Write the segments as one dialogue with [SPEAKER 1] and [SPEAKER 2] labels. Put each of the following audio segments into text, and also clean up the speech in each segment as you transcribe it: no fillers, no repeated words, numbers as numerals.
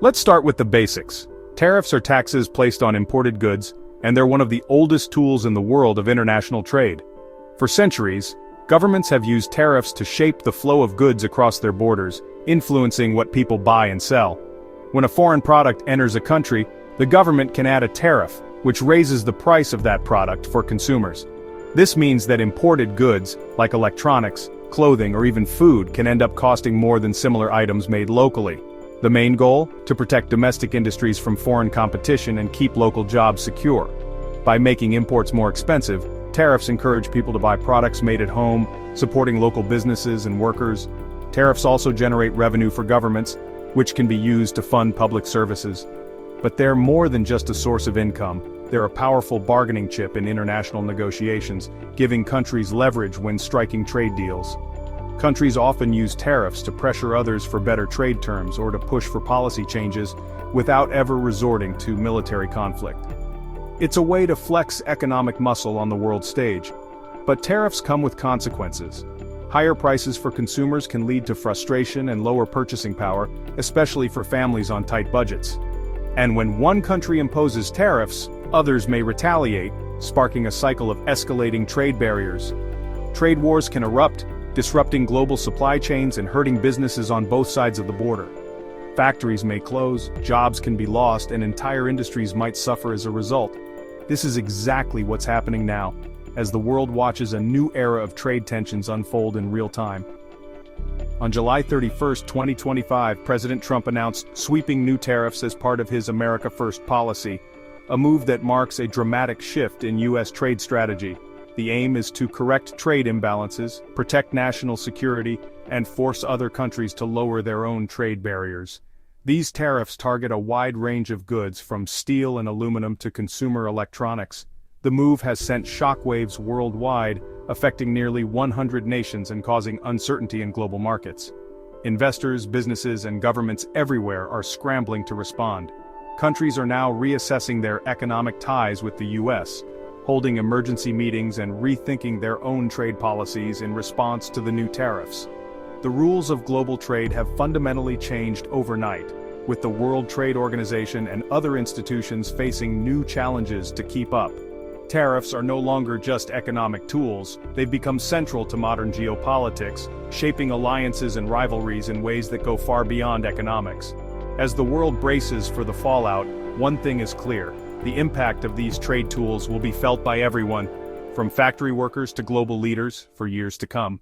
[SPEAKER 1] Let's start with the basics. Tariffs are taxes placed on imported goods, and they're one of the oldest tools in the world of international trade. For centuries, governments have used tariffs to shape the flow of goods across their borders, influencing what people buy and sell. When a foreign product enters a country, the government can add a tariff, which raises the price of that product for consumers. This means that imported goods, like electronics, clothing, or even food, can end up costing more than similar items made locally. The main goal? To protect domestic industries from foreign competition and keep local jobs secure. By making imports more expensive, tariffs encourage people to buy products made at home, supporting local businesses and workers. Tariffs also generate revenue for governments, which can be used to fund public services. But they're more than just a source of income. They're a powerful bargaining chip in international negotiations, giving countries leverage when striking trade deals. Countries often use tariffs to pressure others for better trade terms or to push for policy changes without ever resorting to military conflict. It's a way to flex economic muscle on the world stage. But tariffs come with consequences. Higher prices for consumers can lead to frustration and lower purchasing power, especially for families on tight budgets. And when one country imposes tariffs, others may retaliate, sparking a cycle of escalating trade barriers. Trade wars can erupt, disrupting global supply chains and hurting businesses on both sides of the border. Factories may close, jobs can be lost, and entire industries might suffer as a result. This is exactly what's happening now, as the world watches a new era of trade tensions unfold in real time. On July 31, 2025, President Trump announced sweeping new tariffs as part of his America First policy, a move that marks a dramatic shift in U.S. trade strategy. The aim is to correct trade imbalances, protect national security, and force other countries to lower their own trade barriers. These tariffs target a wide range of goods from steel and aluminum to consumer electronics. The move has sent shockwaves worldwide, affecting nearly 100 nations and causing uncertainty in global markets. Investors, businesses, and governments everywhere are scrambling to respond. Countries are now reassessing their economic ties with the U.S., holding emergency meetings and rethinking their own trade policies in response to the new tariffs. The rules of global trade have fundamentally changed overnight, with the World Trade Organization and other institutions facing new challenges to keep up. Tariffs are no longer just economic tools, they've become central to modern geopolitics, shaping alliances and rivalries in ways that go far beyond economics. As the world braces for the fallout, one thing is clear: the impact of these trade tools will be felt by everyone, from factory workers to global leaders, for years to come.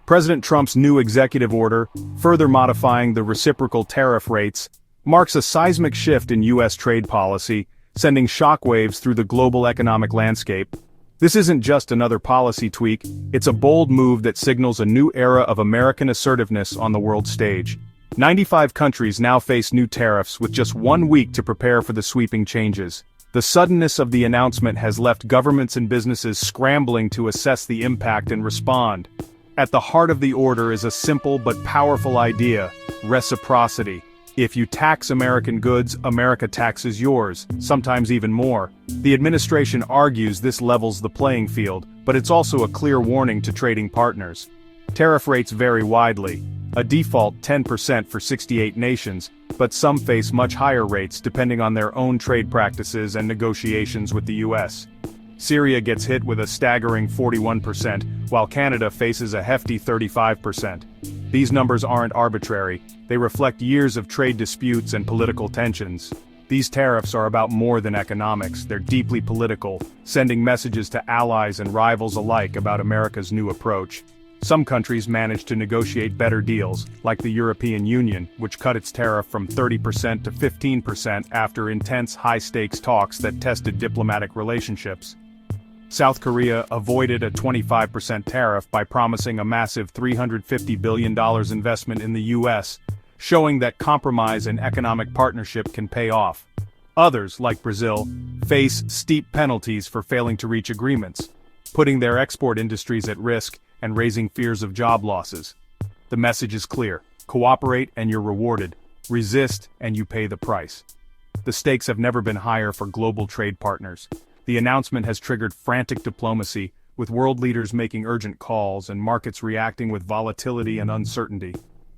[SPEAKER 1] President Trump's new executive order, further modifying the reciprocal tariff rates, marks a seismic shift in U.S. trade policy, sending shockwaves through the global economic landscape. This isn't just another policy tweak, it's a bold move that signals a new era of American assertiveness on the world stage. 95 countries now face new tariffs with just 1 week to prepare for the sweeping changes. The suddenness of the announcement has left governments and businesses scrambling to assess the impact and respond. At the heart of the order is a simple but powerful idea: reciprocity. If you tax American goods, America taxes yours, sometimes even more. The administration argues this levels the playing field, but it's also a clear warning to trading partners. Tariff rates vary widely. A default 10% for 68 nations, but some face much higher rates depending on their own trade practices and negotiations with the US. Syria gets hit with a staggering 41%, while Canada faces a hefty 35%. These numbers aren't arbitrary, they reflect years of trade disputes and political tensions. These tariffs are about more than economics, they're deeply political, sending messages to allies and rivals alike about America's new approach. Some countries managed to negotiate better deals, like the European Union, which cut its tariff from 30% to 15% after intense high-stakes talks that tested diplomatic relationships. South Korea avoided a 25% tariff by promising a massive $350 billion investment in the US, showing that compromise and economic partnership can pay off. Others, like Brazil, face steep penalties for failing to reach agreements, putting their export industries at risk and raising fears of job losses. The message is clear: cooperate and you're rewarded, resist and you pay the price. The stakes have never been higher for global trade partners. The announcement has triggered frantic diplomacy, with world leaders making urgent calls and markets reacting with volatility and uncertainty.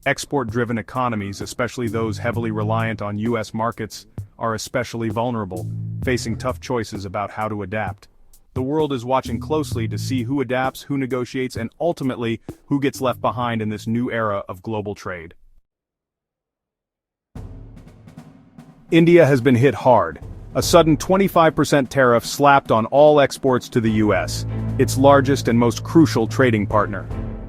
[SPEAKER 1] Export-driven economies, especially those heavily reliant on U.S. markets, are especially vulnerable, facing tough choices about how to adapt. The world is watching closely to see who adapts, who negotiates, and ultimately, who gets left behind in this new era of global trade. India has been hit hard. A sudden 25% tariff slapped on all exports to the US, its largest and most crucial trading partner.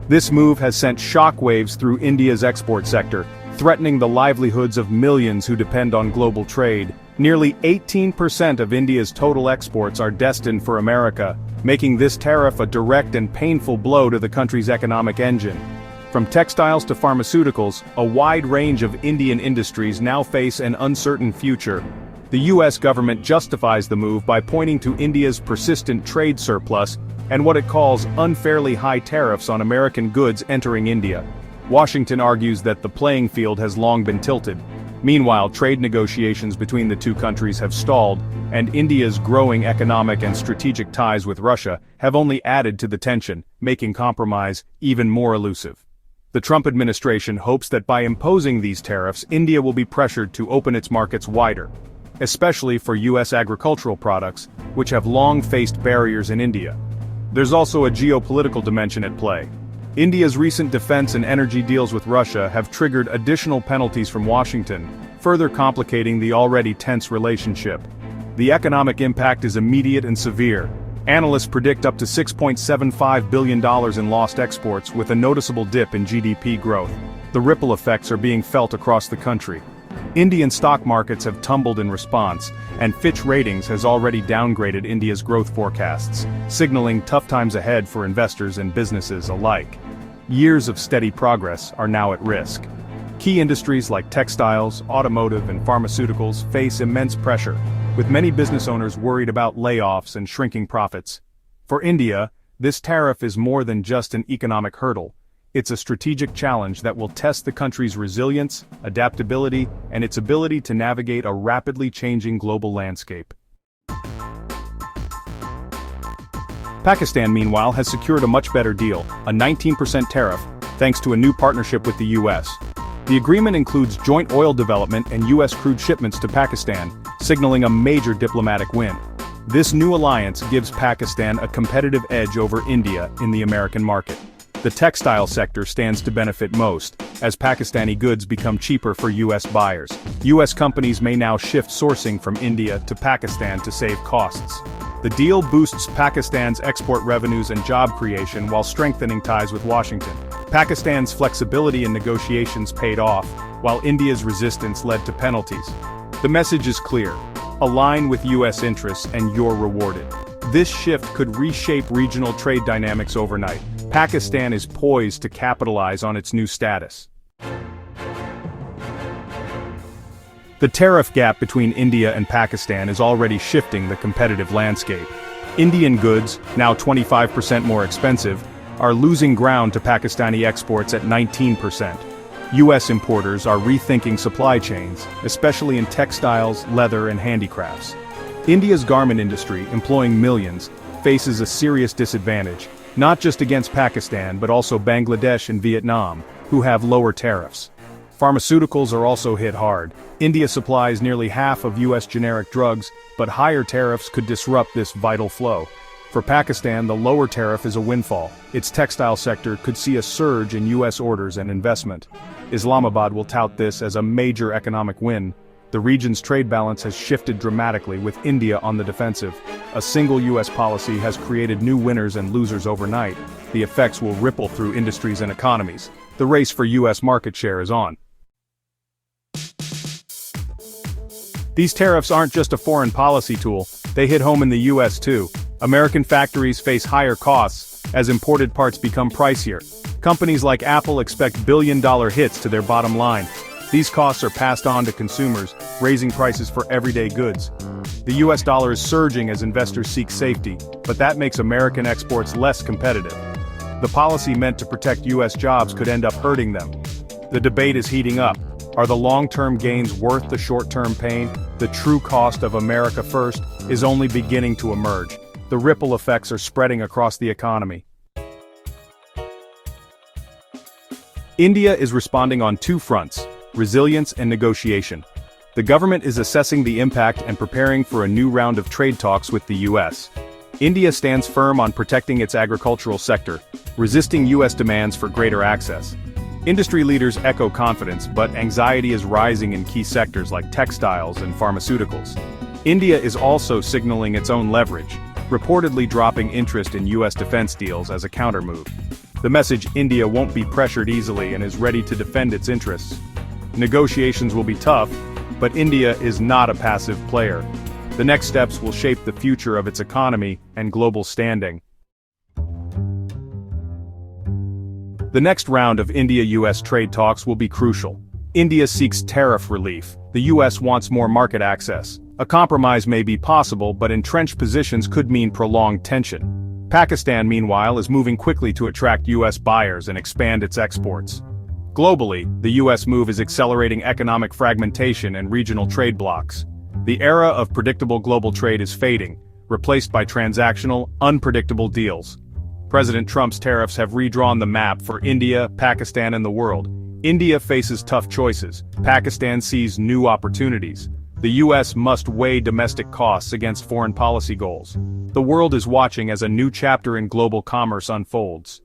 [SPEAKER 1] This move has sent shockwaves through India's export sector, threatening the livelihoods of millions who depend on global trade. Nearly 18% of India's total exports are destined for America, making this tariff a direct and painful blow to the country's economic engine. From textiles to pharmaceuticals, a wide range of Indian industries now face an uncertain future. The US government justifies the move by pointing to India's persistent trade surplus and what it calls unfairly high tariffs on American goods entering India. Washington argues that the playing field has long been tilted. Meanwhile, trade negotiations between the two countries have stalled, and India's growing economic and strategic ties with Russia have only added to the tension, making compromise even more elusive. The Trump administration hopes that by imposing these tariffs, India will be pressured to open its markets wider, especially for U.S. agricultural products, which have long faced barriers in India. There's also a geopolitical dimension at play. India's recent defense and energy deals with Russia have triggered additional penalties from Washington, further complicating the already tense relationship. The economic impact is immediate and severe. Analysts predict up to $6.75 billion in lost exports, with a noticeable dip in GDP growth. The ripple effects are being felt across the country. Indian stock markets have tumbled in response, and Fitch Ratings has already downgraded India's growth forecasts, signaling tough times ahead for investors and businesses alike. Years of steady progress are now at risk. Key industries like textiles, automotive, and pharmaceuticals face immense pressure, with many business owners worried about layoffs and shrinking profits. For India, this tariff is more than just an economic hurdle. It's a strategic challenge that will test the country's resilience, adaptability, and its ability to navigate a rapidly changing global landscape. Pakistan, meanwhile, has secured a much better deal, a 19% tariff, thanks to a new partnership with the US. The agreement includes joint oil development and US crude shipments to Pakistan, signaling a major diplomatic win. This new alliance gives Pakistan a competitive edge over India in the American market. The textile sector stands to benefit most, as Pakistani goods become cheaper for US buyers. US companies may now shift sourcing from India to Pakistan to save costs. The deal boosts Pakistan's export revenues and job creation while strengthening ties with Washington. Pakistan's flexibility in negotiations paid off, while India's resistance led to penalties. The message is clear: align with US interests and you're rewarded. This shift could reshape regional trade dynamics overnight. Pakistan is poised to capitalize on its new status. The tariff gap between India and Pakistan is already shifting the competitive landscape. Indian goods, now 25% more expensive, are losing ground to Pakistani exports at 19%. US importers are rethinking supply chains, especially in textiles, leather, and handicrafts. India's garment industry, employing millions, faces a serious disadvantage, not just against Pakistan but also Bangladesh and Vietnam, who have lower tariffs. Pharmaceuticals are also hit hard. India supplies nearly half of US generic drugs, but higher tariffs could disrupt this vital flow. For Pakistan, the lower tariff is a windfall. Its textile sector could see a surge in US orders and investment. Islamabad will tout this as a major economic win. The region's trade balance has shifted dramatically, with India on the defensive. A single US policy has created new winners and losers overnight. The effects will ripple through industries and economies. The race for US market share is on. These tariffs aren't just a foreign policy tool, they hit home in the US too. American factories face higher costs as imported parts become pricier. Companies like Apple expect billion-dollar hits to their bottom line. These costs are passed on to consumers, raising prices for everyday goods. The US dollar is surging as investors seek safety, but that makes American exports less competitive. The policy meant to protect US jobs could end up hurting them. The debate is heating up. Are the long-term gains worth the short-term pain? The true cost of America first is only beginning to emerge. The ripple effects are spreading across the economy. India is responding on two fronts: resilience and negotiation. The government is assessing the impact and preparing for a new round of trade talks with the US. India stands firm on protecting its agricultural sector, resisting US demands for greater access. Industry leaders echo confidence, but anxiety is rising in key sectors like textiles and pharmaceuticals. India is also signaling its own leverage, reportedly dropping interest in US defense deals as a countermove. The message: India won't be pressured easily and is ready to defend its interests. Negotiations will be tough, but India is not a passive player. The next steps will shape the future of its economy and global standing. The next round of India-US trade talks will be crucial. India seeks tariff relief. The US wants more market access. A compromise may be possible, but entrenched positions could mean prolonged tension. Pakistan, meanwhile, is moving quickly to attract US buyers and expand its exports. Globally, the US move is accelerating economic fragmentation and regional trade blocs. The era of predictable global trade is fading, replaced by transactional, unpredictable deals. President Trump's tariffs have redrawn the map for India, Pakistan, and the world. India faces tough choices. Pakistan sees new opportunities. The US must weigh domestic costs against foreign policy goals. The world is watching as a new chapter in global commerce unfolds.